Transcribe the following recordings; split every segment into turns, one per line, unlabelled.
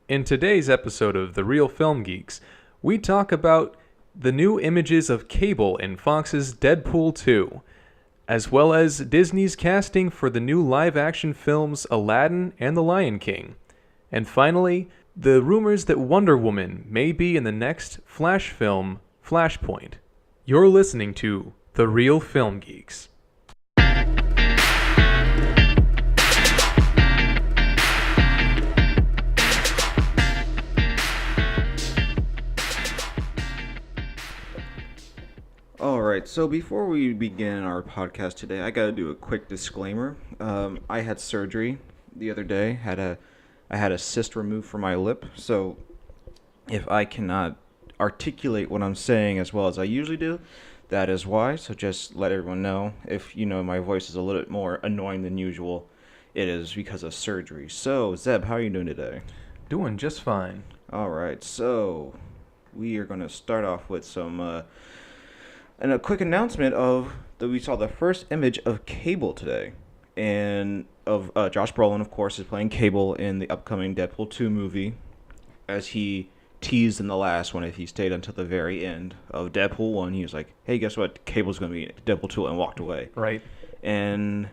In today's episode of The Real Film Geeks, we talk about the new images of Cable in Fox's Deadpool 2, as well as Disney's casting for the new live-action films Aladdin and The Lion King. And finally, the rumors that Wonder Woman may be in the next Flash film, Flashpoint. You're listening to The Real Film Geeks.
Alright, so before we begin our podcast today, I gotta do a quick disclaimer. I had surgery the other day. I had a cyst removed from my lip, so if I cannot articulate what I'm saying as well as I usually do, that is why. So just let everyone know. If you know my voice is a little bit more annoying than usual, it is because of surgery. So, Zeb, how are you doing today?
Doing just fine.
Alright, so we are gonna start off with and a quick announcement of that we saw the first image of Cable today, and of Josh Brolin, of course, is playing Cable in the upcoming Deadpool 2 movie, as he teased in the last one. If he stayed until the very end of Deadpool 1, he was like, "Hey, guess what? Cable's gonna be in Deadpool 2," and walked away.
Right.
And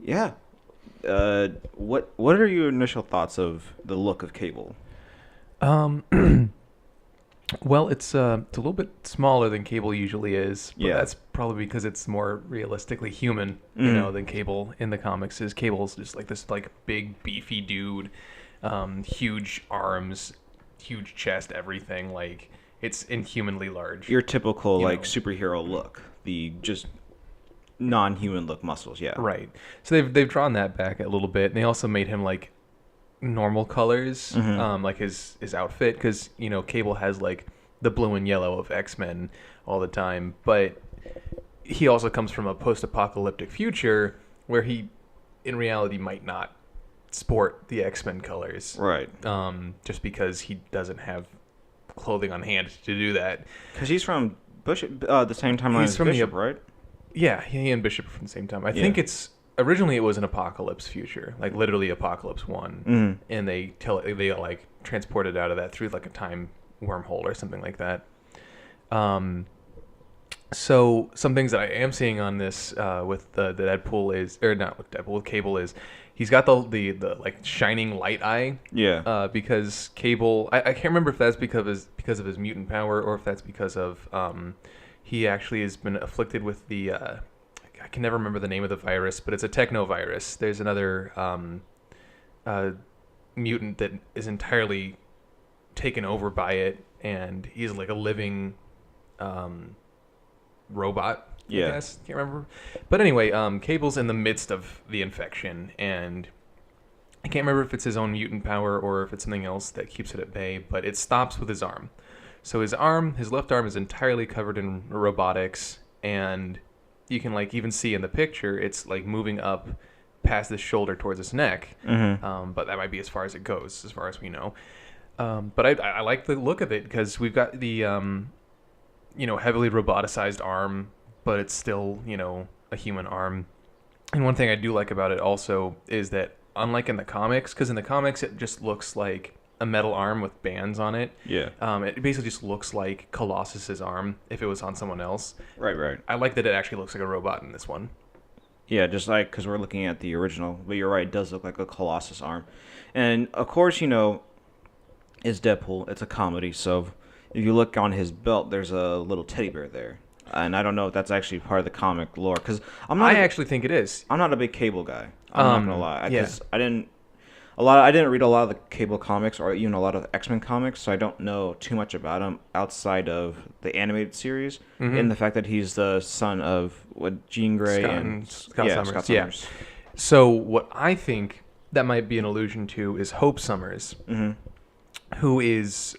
yeah, what are your initial thoughts of the look of Cable?
Well, it's a little bit smaller than Cable usually is, but
Yeah.
that's probably because it's more realistically human, than Cable in the comics is. Cable's just like this big beefy dude, huge arms, huge chest, everything. Like it's inhumanly large.
Your typical
You know.
superhero look, the just non-human look muscles, yeah.
Right. So they've drawn that back a little bit. And they also made him like normal colors, like his outfit, because Cable has like the blue and yellow of X-Men all the time, but he also comes from a post-apocalyptic future where he in reality might not sport the X-Men colors,
Right.
just because he doesn't have clothing on hand to do that.
Because he's from the same timeline as
from the-
Bishop, right?
Yeah, he and Bishop are from the same time. I think it's originally it was an apocalypse future, like literally Apocalypse 1, and they like transported out of that through like a time wormhole or something like that. So some things that I am seeing on this with the Deadpool is, or not with Deadpool, with Cable is, he's got the like shining light eye.
Yeah.
Because Cable, I can't remember if that's because of his mutant power or if that's because of he actually has been afflicted with the I can never remember the name of the virus, but it's a technovirus. There's another mutant that is entirely taken over by it, and he's like a living robot.
Yeah.
I guess. Can't remember. But anyway, Cable's in the midst of the infection, and I can't remember if it's his own mutant power or if it's something else that keeps it at bay, but it stops with his arm. So his left arm is entirely covered in robotics, and you can like even see in the picture it's like moving up past his shoulder towards his neck. But that might be as far as it goes, as far as we know. But I like the look of it because we've got the heavily roboticized arm, but it's still a human arm. And one thing I do like about it also is that unlike in the comics, because in the comics it just looks like a metal arm with bands on it.
Yeah.
It basically just looks like Colossus's arm if it was on someone else.
Right.
I like that it actually looks like a robot in this one.
Yeah, just like, because we're looking at the original, but you're right, it does look like a Colossus arm. And, of course, it's Deadpool, it's a comedy, so if you look on his belt, there's a little teddy bear there. And I don't know if that's actually part of the comic lore, because
I actually think it is.
I'm not a big Cable guy. I'm not gonna lie,
yeah.
because I didn't read a lot of the Cable comics or even a lot of X-Men comics, so I don't know too much about him outside of the animated series, and the fact that he's the son of Jean Grey and
Scott Summers.
Scott Summers.
Yeah. So what I think that might be an allusion to is Hope Summers, who is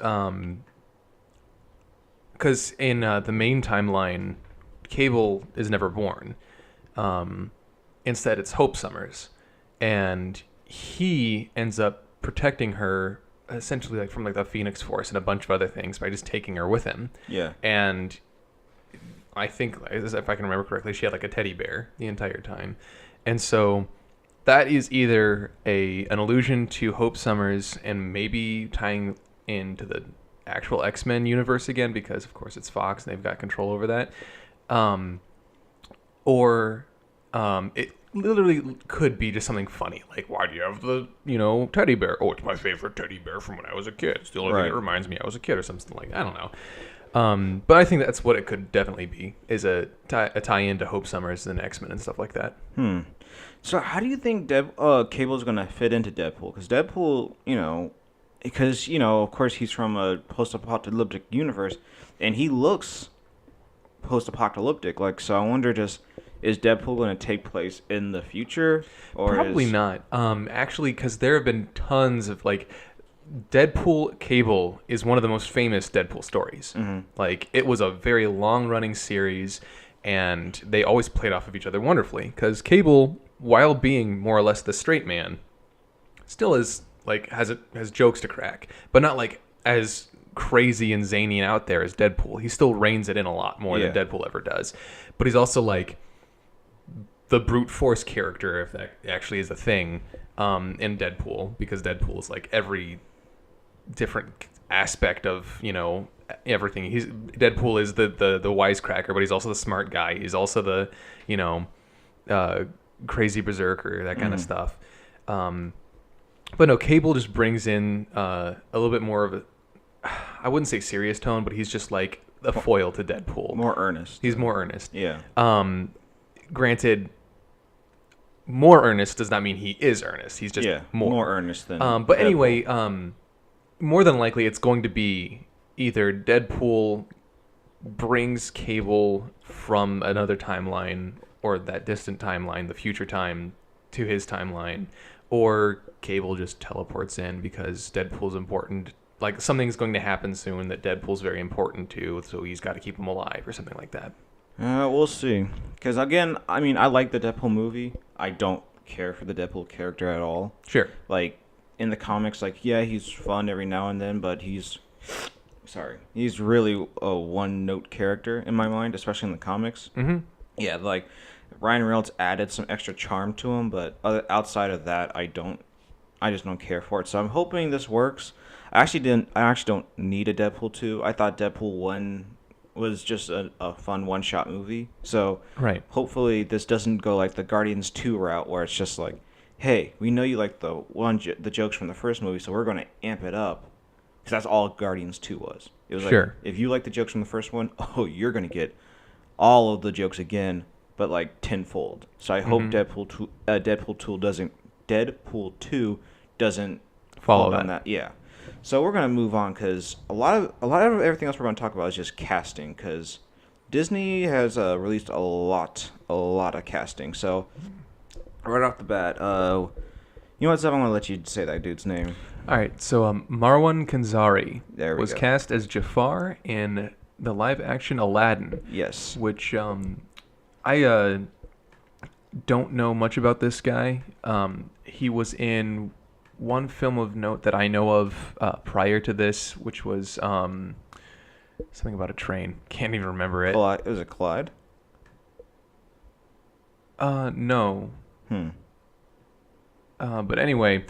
because in the main timeline, Cable is never born. Instead, it's Hope Summers, and he ends up protecting her essentially like from like the Phoenix Force and a bunch of other things by just taking her with him.
Yeah.
And I think, if I can remember correctly, she had like a teddy bear the entire time. And so that is either an allusion to Hope Summers and maybe tying into the actual X-Men universe again, because of course it's Fox and they've got control over that. Or it literally could be just something funny, like, why do you have the, teddy bear? Oh, it's my favorite teddy bear from when I was a kid. It's the only thing that reminds me I was a kid, or something like that. I don't know. But I think that's what it could definitely be, is a tie-in to Hope Summers and X-Men and stuff like that.
So how do you think Cable's going to fit into Deadpool? Because Deadpool, of course, he's from a post-apocalyptic universe, and he looks post-apocalyptic. Like, so I wonder, is Deadpool going to take place in the future? Or
Probably not. Actually, because there have been tons of, like, Deadpool Cable is one of the most famous Deadpool stories. Like, it was a very long-running series, and they always played off of each other wonderfully. Because Cable, while being more or less the straight man, still is, like, has jokes to crack, but not, like, as crazy and zany and out there as Deadpool. He still reins it in a lot more than Deadpool ever does. But he's also, like, the brute force character, if that actually is a thing, in Deadpool, because Deadpool is like every different aspect of everything. Deadpool is the wisecracker, but he's also the smart guy. He's also the crazy berserker, that kind of stuff. But no, Cable just brings in a little bit more of a, I wouldn't say serious tone, but he's just like a foil to Deadpool.
More earnest.
He's more earnest.
Yeah.
Granted, more earnest does not mean he is earnest. He's just
more earnest than
but
Deadpool.
anyway, more than likely it's going to be either Deadpool brings Cable from another timeline, or that distant timeline, the future time, to his timeline, or Cable just teleports in because Deadpool's important. Like, something's going to happen soon that Deadpool's very important to, so he's got to keep him alive or something like that.
We'll see. Because, again, I mean, I like the Deadpool movie. I don't care for the Deadpool character at all.
Sure.
Like, in the comics, like, yeah, he's fun every now and then, but he's really a one-note character in my mind, especially in the comics. Yeah, like, Ryan Reynolds added some extra charm to him, but outside of that, I just don't care for it. So I'm hoping this works. I actually don't need a Deadpool 2. I thought Deadpool 1 was just a fun one-shot movie. So hopefully this doesn't go like the Guardians 2 route, where it's just like, hey, we know you like the jokes from the first movie, so we're going to amp it up. Because that's all Guardians 2 was. It was like, if you like the jokes from the first one, you're going to get all of the jokes again, but like tenfold. So I hope Deadpool 2 doesn't
follow
on that. Yeah. So we're going to move on, because a lot of everything else we're going to talk about is just casting, because Disney has released a lot of casting. So right off the bat, you know what, Zeb, I'm going to let you say that dude's name.
All right, so Marwan Kenzari was
go.
cast as Jafar in the live-action Aladdin.
Yes.
Which I don't know much about this guy. He was in one film of note that I know of prior to this, which was something about a train. Can't even remember it.
Was it Clyde?
No. But anyway,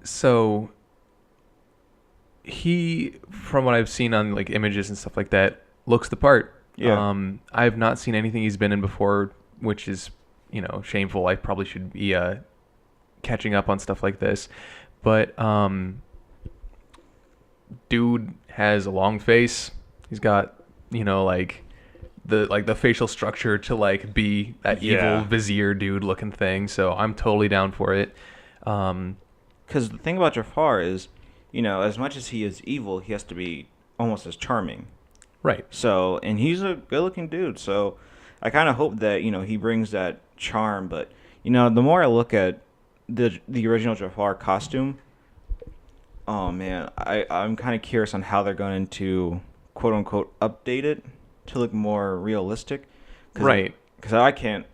so he, from what I've seen on like images and stuff like that, looks the part.
Yeah.
I've not seen anything he's been in before, which is, shameful. I probably should be catching up on stuff like this, but dude has a long face. He's got like the facial structure to like be that evil vizier dude looking thing. So I'm totally down for it.
Because the thing about Jafar is, as much as he is evil, he has to be almost as charming.
Right.
So, and he's a good-looking dude. So I kind of hope that he brings that charm. But the more I look at the original Jafar costume, oh man, I'm kind of curious on how they're going to quote unquote update it to look more realistic.
Right.
Because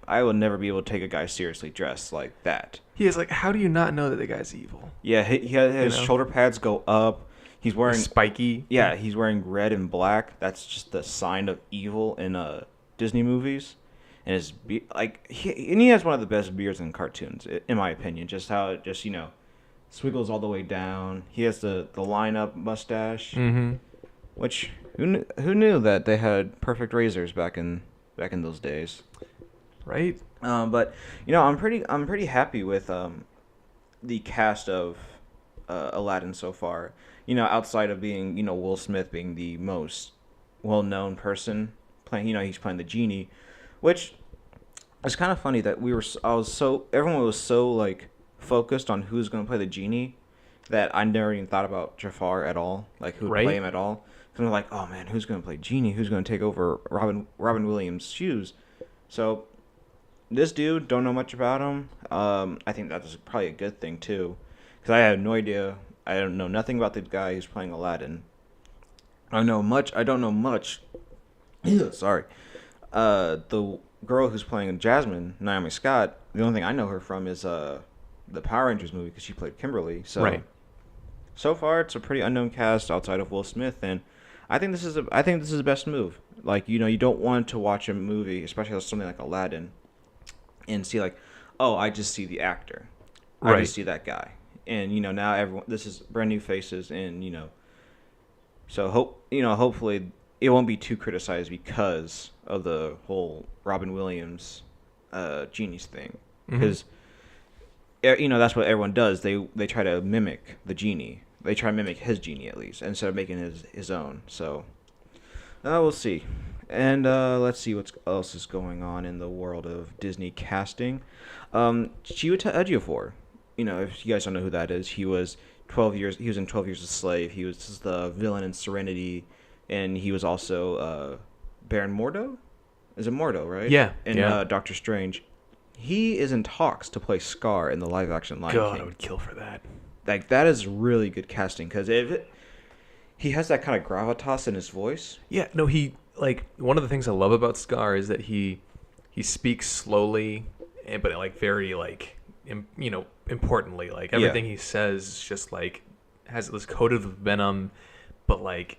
I would never be able to take a guy seriously dressed like that.
He is like, how do you not know that the guy's evil?
Yeah, his shoulder pads go up. He's wearing
spiky.
Yeah, he's wearing red and black. That's just the sign of evil in Disney movies. and he has one of the best beards in cartoons, in my opinion. Just how it just swiggles all the way down. He has the line-up mustache, which who knew that they had perfect razors back in those days,
right?
But I'm pretty happy with the cast of Aladdin so far. Outside of being Will Smith being the most well-known person playing, he's playing the genie, which is kind of funny that everyone was so like focused on who's going to play the genie that I never even thought about Jafar at all, like who would play him at all. Because I'm like, oh man, who's going to play genie? Who's going to take over Robin Williams' shoes? So this dude, don't know much about him. I think that's probably a good thing too, because I had no idea. I don't know nothing about the guy who's playing Aladdin. I don't know much. Sorry. The girl who's playing Jasmine, Naomi Scott, the only thing I know her from is the Power Rangers movie because she played Kimberly. So far it's a pretty unknown cast outside of Will Smith, and I think this is the best move. Like, you don't want to watch a movie, especially something like Aladdin, and see like, oh, I just see the actor. I just see that guy. And now this is brand new faces, and so hopefully it won't be too criticized because of the whole Robin Williams genies thing, because that's what everyone does. They try to mimic the genie. They try to mimic his genie at least instead of making his own. So we'll see. And let's see what else is going on in the world of Disney casting. Chiwetel Ejiofor. If you guys don't know who that is, he was 12 years. He was in 12 Years a Slave. He was the villain in Serenity, and he was also Baron Mordo. Is it Mordo, right?
Yeah.
In Doctor Strange, he is in talks to play Scar in the live-action Lion King.
God, I would kill for that.
Like, that is really good casting because he has that kind of gravitas in his voice.
Yeah. No, one of the things I love about Scar is that he speaks slowly, but like very like importantly, like everything he says is just like has this coated with venom, but like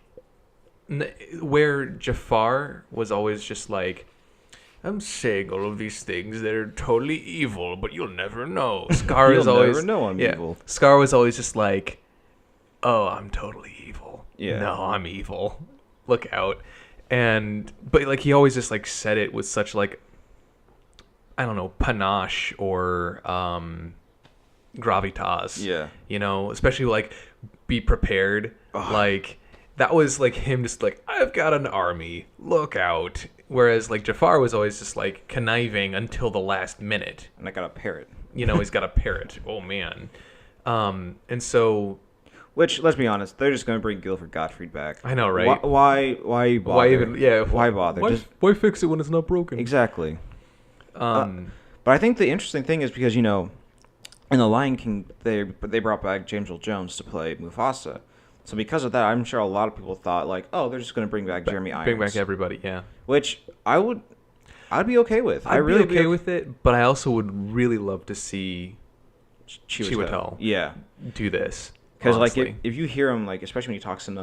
where Jafar was always just like, I'm saying all of these things that are totally evil, but you'll never know. Scar is always
never know I'm evil.
Scar was always just like, oh, I'm totally evil.
Yeah.
No, I'm evil. Look out. But like he always just like said it with such like, I don't know, panache or gravitas.
Yeah.
Especially like be prepared. Ugh. Like that was like him just like, I've got an army. Look out. Whereas like Jafar was always just like conniving until the last minute.
And I got a parrot.
He's got a parrot. Oh man. And so,
which, let's be honest, they're just going to bring Guilford Gottfried back.
I know, right?
Why bother?
Why even? Yeah.
Why bother?
Why fix it when it's not broken?
Exactly. But I think the interesting thing is because in The Lion King they brought back James Earl Jones to play Mufasa. So because of that, I'm sure a lot of people thought like, oh, they're just going to bring back Jeremy Irons.
Bring back everybody, yeah.
Which I'd be okay with.
I'd really be okay with it, but I also would really love to see Chiwetel do this.
Because like if you hear him, like especially when he talks in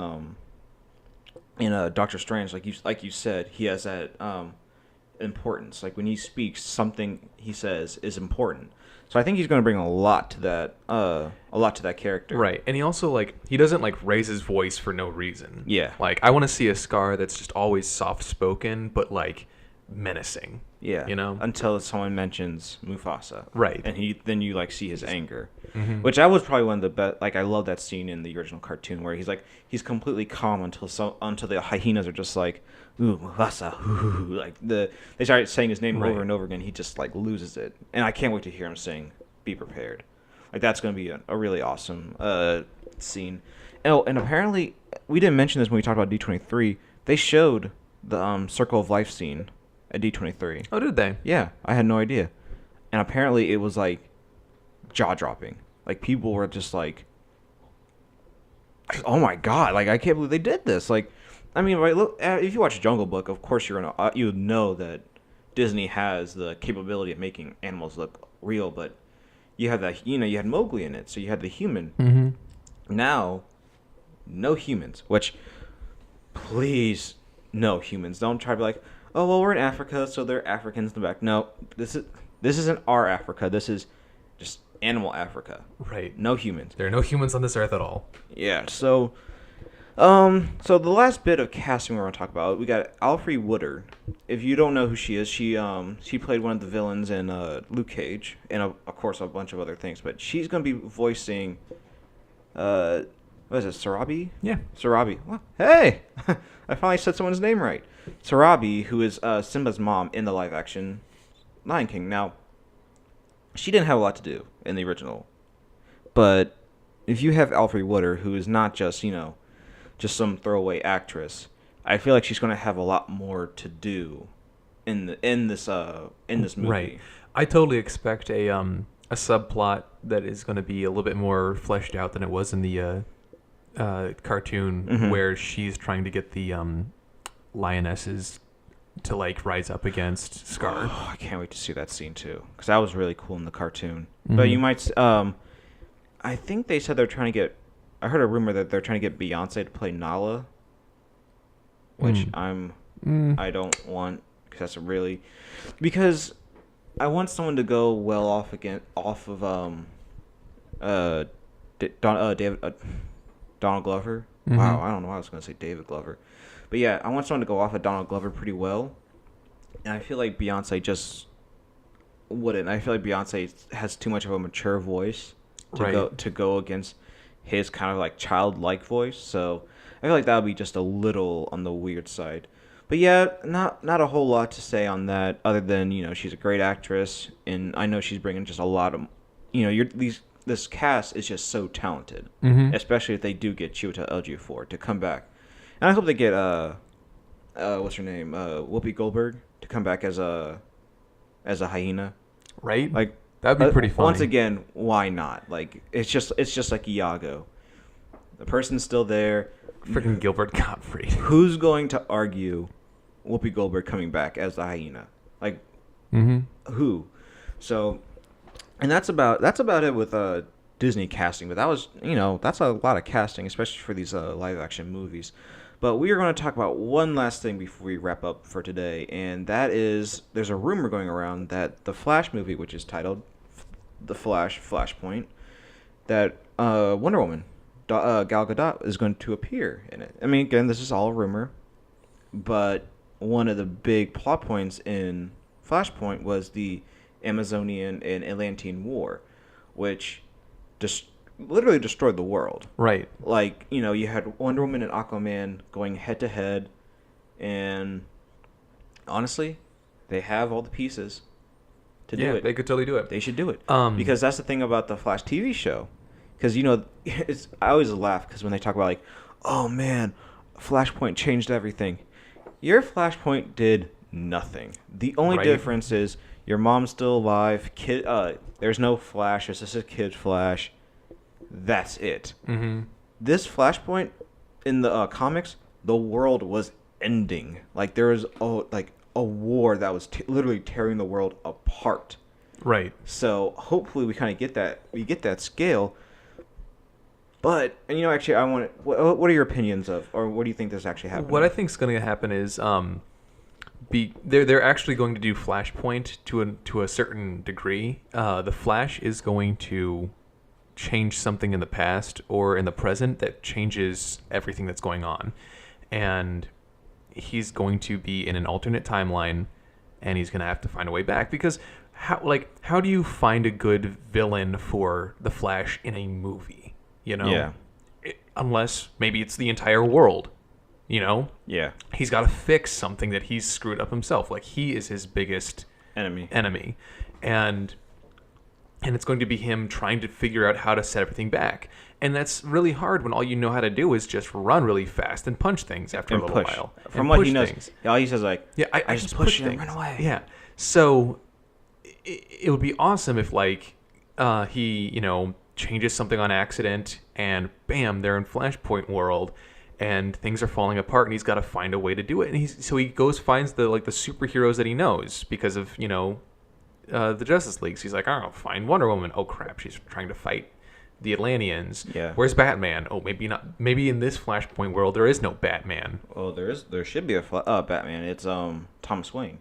Doctor Strange, like you said, he has that importance. Like when he speaks, something he says is important. So I think he's going to bring a lot to that character.
Right. And he also he doesn't raise his voice for no reason.
Yeah.
Like I want to see a Scar that's just always soft spoken but menacing.
Yeah. Until someone mentions Mufasa.
Right.
And then you see his anger.
Mm-hmm.
Which I was probably one of the best. I love that scene in the original cartoon where he's completely calm until the hyenas are just like, ooh, Mufasa, ooh. They start saying his name over and over again. He just loses it, and I can't wait to hear him sing "Be Prepared." That's going to be a really awesome scene. Oh, and apparently we didn't mention this when we talked about D23. They showed the Circle of Life scene at D23.
Oh, did they?
Yeah, I had no idea, and apparently it was jaw dropping. People were just oh my god! I can't believe they did this. I mean, right? Look, if you watch Jungle Book, of course you would know that Disney has the capability of making animals look real, but you have that. You had Mowgli in it, so you had the human.
Mm-hmm.
Now, no humans. Which, please, no humans. Don't try to be oh well, we're in Africa, so there are Africans in the back. No, this isn't our Africa. This is just animal Africa.
Right.
No humans.
There are no humans on this earth at all.
Yeah. So the last bit of casting we're gonna talk about, we got Alfre Woodard. If you don't know who she is, she played one of the villains in Luke Cage, and of course a bunch of other things. But she's gonna be voicing, what is it, Sarabi?
Yeah.
Sarabi. Well, hey, I finally said someone's name right. Sarabi, who is Simba's mom in the live action Lion King. Now, she didn't have a lot to do in the original, but if you have Alfre Woodard, who is not just just some throwaway actress, I feel like she's going to have a lot more to do in this movie.
Right. I totally expect a subplot that is going to be a little bit more fleshed out than it was in the cartoon, where she's trying to get the lionesses to like rise up against Scar.
Oh, I can't wait to see that scene too, because that was really cool in the cartoon. But you might, I think they said they're trying to get. I heard a rumor that they're trying to get Beyonce to play Nala, which I don't want, because I want someone to go well off of Donald Glover. Wow, I don't know why I was going to say David Glover, but yeah, I want someone to go off of Donald Glover pretty well, and I feel like Beyonce just wouldn't. I feel like Beyonce has too much of a mature voice to go against his kind of like childlike voice, so I feel like that would be just a little on the weird side. But yeah, not a whole lot to say on that, other than she's a great actress, and I know she's bringing just a lot of, this cast is just so talented, especially if they do get Chiwetel Ejiofor to come back, and I hope they get what's her name, Whoopi Goldberg to come back as a hyena,
right?
Like.
That'd be pretty funny.
Once again, why not? Like it's just like Iago. The person's still there.
Freaking Gilbert Gottfried.
Who's going to argue Whoopi Goldberg coming back as the hyena? Like who? So, and that's about it with Disney casting. But that was that's a lot of casting, especially for these live action movies. But we are going to talk about one last thing before we wrap up for today, and that is there's a rumor going around that the Flash movie, which is titled The Flashpoint, that Wonder Woman, Gal Gadot, is going to appear in it. I mean, again, this is all a rumor, but one of the big plot points in Flashpoint was the Amazonian and Atlantean War, which literally destroyed the world.
Right.
Like, you had Wonder Woman and Aquaman going head to head, and honestly, they have all the pieces to do it.
Yeah, they could totally do it.
They should do it. Because that's the thing about the Flash TV show. Because, I always laugh because when they talk about, like, oh, man, Flashpoint changed everything. Your Flashpoint did nothing. The only difference is your mom's still alive. There's no Flash. It's just a kid Flash. That's it. This Flashpoint in the comics, the world was ending. Like there was a war that was literally tearing the world apart.
Right.
So hopefully we kind of get that. We get that scale. But actually, I want. What are your opinions of, or what do you think this actually happened?
What I think is going to happen is, they're actually going to do Flashpoint to a certain degree. The Flash is going to change something in the past or in the present that changes everything that's going on, and he's going to be in an alternate timeline, and he's going to have to find a way back, because how do you find a good villain for the Flash in a movie? Unless maybe it's the entire world.
Yeah.
He's got to fix something that he's screwed up himself. Like he is his biggest enemy, and it's going to be him trying to figure out how to set everything back. And that's really hard when all you know how to do is just run really fast and punch things after a little while.
From what he knows, all he says I just push things, run away.
Yeah. So it would be awesome if he changes something on accident and bam, they're in Flashpoint world and things are falling apart and he's got to find a way to do it. And he goes finds the superheroes that he knows because of the Justice League. So he's like, oh, find Wonder Woman. Oh crap, she's trying to fight the Atlanteans.
Yeah.
Where's Batman? Oh, maybe not. Maybe in this Flashpoint world there is no Batman.
Well, there should be a Batman. It's Thomas Wayne.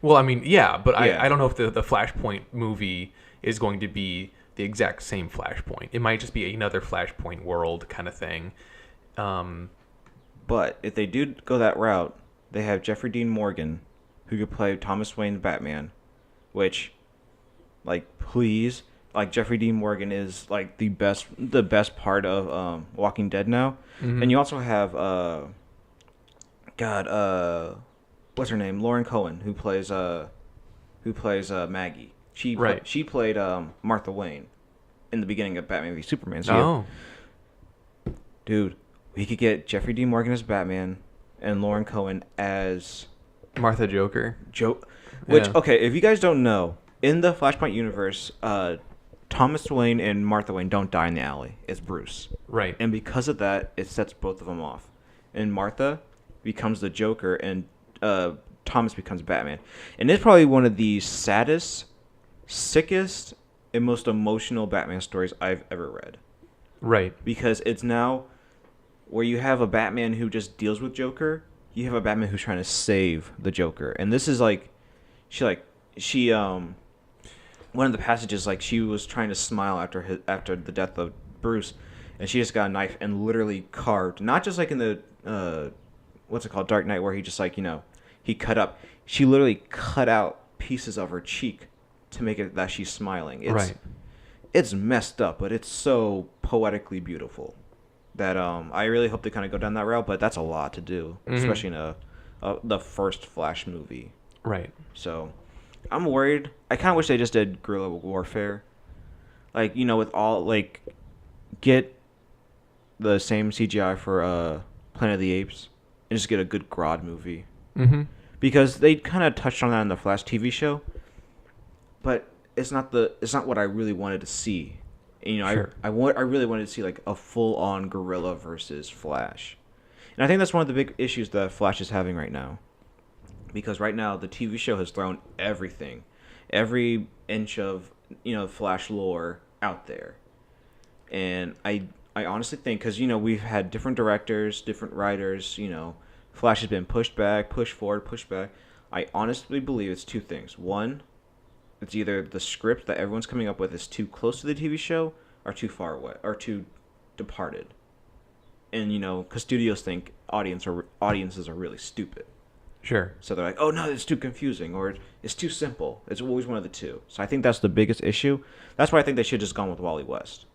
Well, I mean, yeah, but
Yeah.
I don't know if the Flashpoint movie is going to be the exact same Flashpoint. It might just be another Flashpoint world kind of thing.
But if they do go that route, they have Jeffrey Dean Morgan, who could play Thomas Wayne's Batman, which, like, please, like, Jeffrey Dean Morgan is like the best part of Walking Dead now.
Mhm.
And you also have what's her name? Lauren Cohen, who plays Maggie. She played Martha Wayne in the beginning of Batman v Superman. So dude, we could get Jeffrey Dean Morgan as Batman and Lauren Cohen as
Martha Joker.
Which,
Yeah.
okay, if you guys don't know, in the Flashpoint universe, Thomas Wayne and Martha Wayne don't die in the alley. It's Bruce.
Right.
And because of that, it sets both of them off. And Martha becomes the Joker, and Thomas becomes Batman. And it's probably one of the saddest, sickest, and most emotional Batman stories I've ever read.
Right.
Because it's now where you have a Batman who just deals with Joker, you have a Batman who's trying to save the Joker. And this is like, she one of the passages, like, she was trying to smile after the death of Bruce, and she just got a knife and literally carved, not just like in the what's it called, Dark Knight, where he just, like, he cut up. She literally cut out pieces of her cheek to make it that she's smiling. It's messed up, but it's so poetically beautiful that I really hope they kind of go down that route. But that's a lot to do, especially in the first Flash movie.
Right.
So I'm worried. I kind of wish they just did guerrilla warfare, like, with all, like, get the same CGI for Planet of the Apes and just get a good Grodd movie.
Mm-hmm.
Because they kind of touched on that in the Flash TV show, but it's not what I really wanted to see. And,
Sure.
I really wanted to see, like, a full-on Gorilla versus Flash. And I think that's one of the big issues that Flash is having right now. Because right now the TV show has thrown everything, every inch of, Flash lore out there. And I honestly think, because, we've had different directors, different writers, Flash has been pushed back, pushed forward, pushed back. I honestly believe it's two things. One, it's either the script that everyone's coming up with is too close to the TV show, or too far away, or too departed. And, because studios think audiences are really stupid.
Sure.
So they're like, oh, no, it's too confusing, or it's too simple. It's always one of the two. So I think that's the biggest issue. That's why I think they should have just gone with Wally West.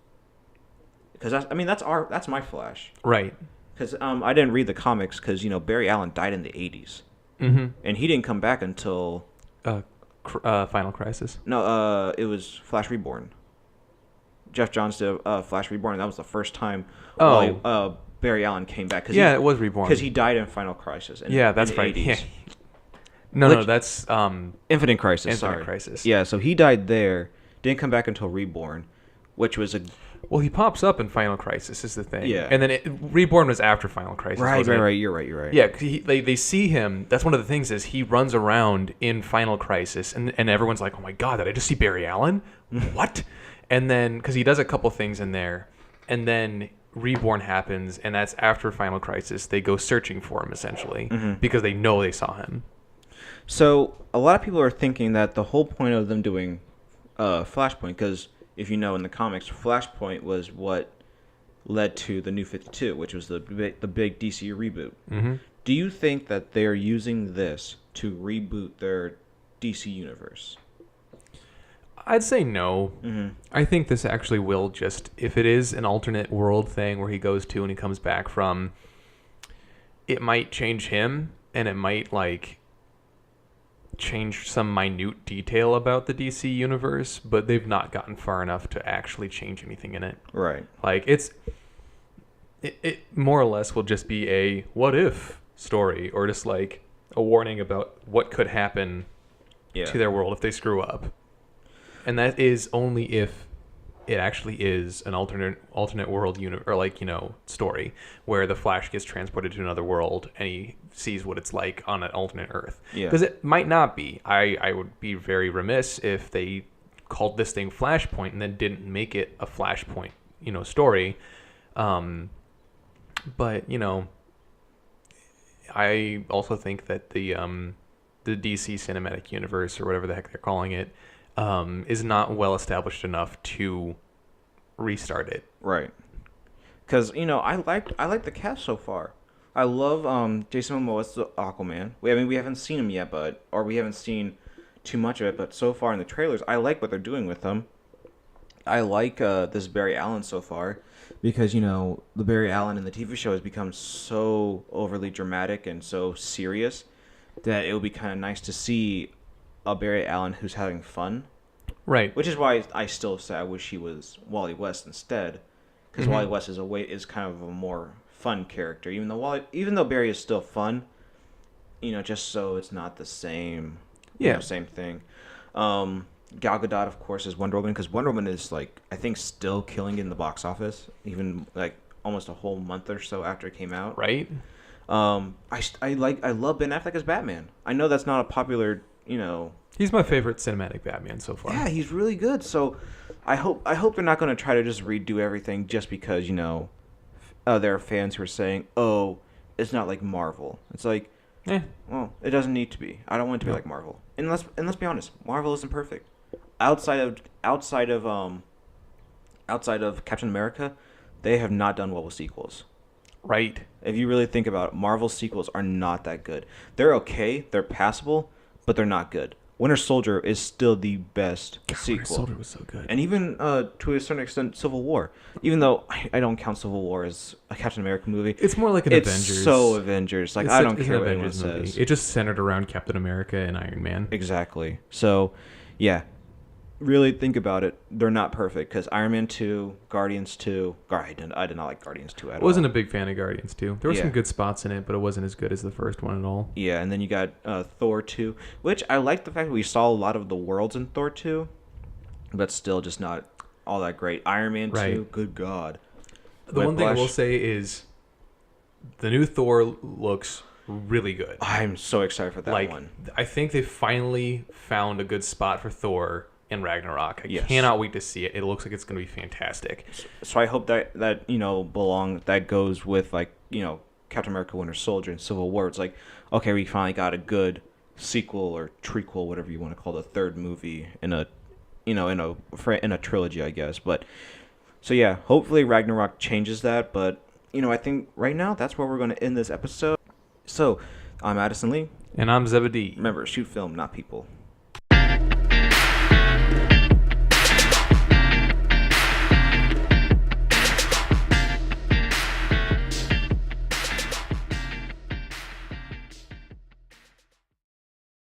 Because, that's my Flash.
Right.
Because I didn't read the comics because, Barry Allen died in the 80s.
Mm-hmm.
And he didn't come back until...
Final Crisis.
No, it was Flash Reborn. Jeff Johns did Flash Reborn. That was the first time Barry Allen came back.
It was Reborn.
Because he died in Final Crisis.
That's
in
right.
The 80s.
Yeah. No, that's
Infinite Crisis.
Infinite Crisis.
Yeah, so he died there. Didn't come back until Reborn, which was a...
Well, he pops up in Final Crisis is the thing.
Yeah.
And then Reborn was after Final Crisis.
Right. You're right.
Yeah, 'cause they see him. That's one of the things is he runs around in Final Crisis, and everyone's like, oh my God, did I just see Barry Allen? What? And then, because he does a couple things in there, and then Reborn happens, and that's after Final Crisis. They go searching for him, essentially, because they know they saw him.
So a lot of people are thinking that the whole point of them doing Flashpoint, because if you know in the comics, Flashpoint was what led to the New 52, which was the big DC reboot.
Mm-hmm.
Do you think that they're using this to reboot their DC universe?
I'd say no.
Mm-hmm.
I think this actually will just, if it is an alternate world thing where he goes to and he comes back from, it might change him, and it might, like, change some minute detail about the DC universe, but they've not gotten far enough to actually change anything in it.
Right.
Like, it more or less will just be a what if story, or just like a warning about what could happen to their world if they screw up. And that is only if it actually is an alternate world story where the Flash gets transported to another world and he sees what it's like on an alternate Earth.
Yeah.
Because it might not be. I would be very remiss if they called this thing Flashpoint and then didn't make it a Flashpoint story. But I also think that the DC cinematic universe, or whatever the heck they're calling it, is not well established enough to restart it.
Right. Because I like the cast so far. I love Jason Momoa's the Aquaman. We haven't seen him yet, or we haven't seen too much of it. But so far in the trailers, I like what they're doing with him. I like this Barry Allen so far, because the Barry Allen in the TV show has become so overly dramatic and so serious that it would be kind of nice to see a Barry Allen who's having fun.
Right.
Which is why I still say I wish he was Wally West instead, because Wally West is kind of a more fun character. Even though Barry is still fun, just so it's not the same. Same thing. Gal Gadot, of course, is Wonder Woman, because Wonder Woman is I think still killing it in the box office, even almost a whole month or so after it came out.
Right.
I love Ben Affleck as Batman. I know that's not a popular,
He's my favorite cinematic Batman so far.
Yeah, he's really good. So I hope they're not going to try to just redo everything just because there are fans who are saying, "Oh, it's not like Marvel." It's like, well, it doesn't need to be. I don't want it to be like Marvel. And let's be honest, Marvel isn't perfect. Outside of Captain America, they have not done well with sequels.
Right.
If you really think about it, Marvel sequels are not that good. They're okay, they're passable, but they're not good. Winter Soldier is still the best sequel.
Winter Soldier was so good.
And even to a certain extent, Civil War. Even though I don't count Civil War as a Captain America movie.
It's more like an Avengers.
It's so Avengers. I don't care what anyone says.
It just centered around Captain America and Iron Man.
Exactly. So, yeah. Really think about it. They're not perfect, because Iron Man 2, Guardians 2. I did not like Guardians 2 at all.
I wasn't a big fan of Guardians 2. There were some good spots in it, but it wasn't as good as the first one at all.
Yeah, and then you got Thor 2, which I like the fact that we saw a lot of the worlds in Thor 2, but still just not all that great. Iron Man 2, good God.
The one thing I will say is the new Thor looks really good.
I'm so excited for that one.
I think they finally found a good spot for Thor in Ragnarok. I cannot wait to see it. It looks like it's going to be fantastic.
So I hope that that goes with Captain America: Winter Soldier and Civil War. It's like, okay, we finally got a good sequel or trequel, whatever you want to call the third movie in a trilogy, I guess. But so yeah, hopefully Ragnarok changes that. But I think right now that's where we're going to end this episode. So I'm Addison Lee,
and I'm Zebedee.
Remember, shoot film, not people.